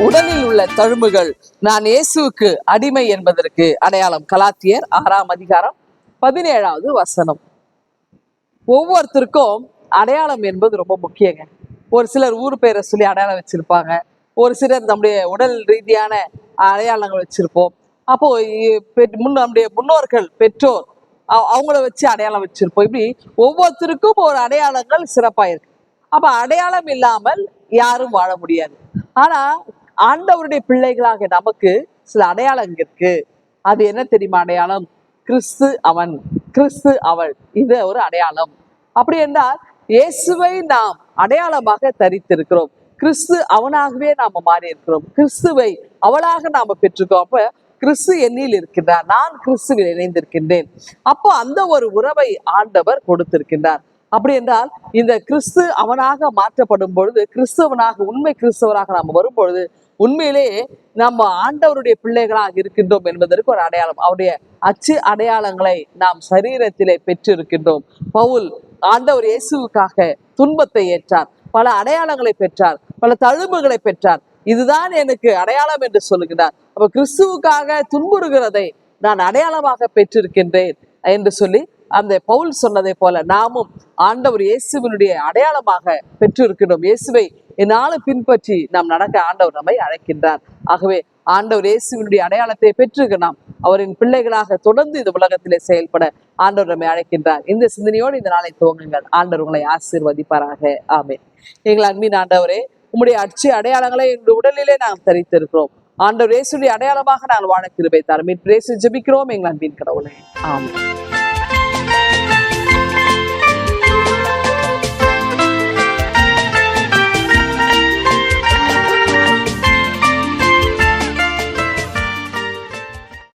உடலில் உள்ள தழும்புகள் நான் இயேசுவுக்கு அடிமை என்பதற்கு அடையாளம். கலாத்தியர் 6:17. ஒவ்வொருத்தருக்கும் அடையாளம் என்பது ரொம்ப முக்கியங்க. ஒரு சிலர் ஊர் பேரை சொல்லி அடையாளம் வச்சிருப்பாங்க, ஒரு சிலர் நம்முடைய உடல் ரீதியான அடையாளங்கள் வச்சிருப்போம். அப்போ நம்முடைய முன்னோர்கள் பெற்றோர் அவங்கள வச்சு அடையாளம் வச்சிருப்போம். இப்படி ஒவ்வொருத்தருக்கும் ஒரு அடையாளங்கள் சிறப்பாயிருக்கு. அப்ப அடையாளம் இல்லாமல் யாரும் வாழ முடியாது. ஆனா ஆண்டவருடைய பிள்ளைகளாக நமக்கு சில அடையாளம் இருக்கு. அது என்ன தெரியுமா? அடையாளம் கிறிஸ்து அவன், கிறிஸ்து அவள். இது ஒரு அடையாளம். அப்படி என்றால் இயேசுவை நாம் அடையாளமாக தரித்திருக்கிறோம். கிறிஸ்து அவனாகவே நாம மாறி இருக்கிறோம். கிறிஸ்துவை அவளாக நாம பெற்றிருக்கோம். அப்ப கிறிஸ்து என்னில் இருக்கின்றார், நான் கிறிஸ்துவில் இணைந்திருக்கின்றேன். அப்போ அந்த ஒரு உறவை ஆண்டவர் கொடுத்திருக்கின்றார். அப்படி என்றால் இந்த கிறிஸ்து அவனாக மாற்றப்படும் பொழுது, கிறிஸ்தவனாக உண்மை கிறிஸ்தவராக நாம் வரும் பொழுது உண்மையிலேயே நம்ம ஆண்டவருடைய பிள்ளைகளாக இருக்கின்றோம் என்பதற்கு ஒரு அடையாளம். அவருடைய அச்சு அடையாளங்களை நாம் சரீரத்திலே பெற்று இருக்கின்றோம். பவுல் ஆண்டவர் இயேசுவுக்காக துன்பத்தை ஏற்றார், பல அடையாளங்களை பெற்றார், பல தழும்புகளை பெற்றார். இதுதான் எனக்கு அடையாளம் என்று சொல்லுகிறார். அப்ப கிறிஸ்துவுக்காக துன்புறுகிறதை நான் அடையாளமாக பெற்றிருக்கின்றேன் என்று சொல்லி அந்த பவுல் சொன்னதை போல நாமும் ஆண்டவர் இயேசுவினுடைய அடையாளமாக பெற்றிருக்கிறோம். இயேசுவை என்னாலும் பின்பற்றி நாம் நடக்க ஆண்டவர் நம்மை அழைக்கின்றார். ஆகவே ஆண்டவர் இயேசுவினுடைய அடையாளத்தை பெற்றிருக்க நாம் அவரின் பிள்ளைகளாக தொடர்ந்து இந்த உலகத்திலே செயல்பட ஆண்டவர் நம்மை அழைக்கின்றார். இந்த சிந்தனையோடு இந்த நாளை துவங்குங்கள். ஆண்டவர் உங்களை ஆசீர்வதிப்பாராக. ஆமென். எங்கள் அன்பின் ஆண்டவரே, உம்முடைய அச்சு அடையாளங்களை எங்களுடைய உடலிலே நாம் தரித்திருக்கிறோம். ஆண்டவர் இயேசுடைய அடையாளமாக நாங்கள் வாழ கிருபை தாரும். ஜெபிக்கிறோம் எங்கள் அன்பின் கடவுளே. ஆமென்.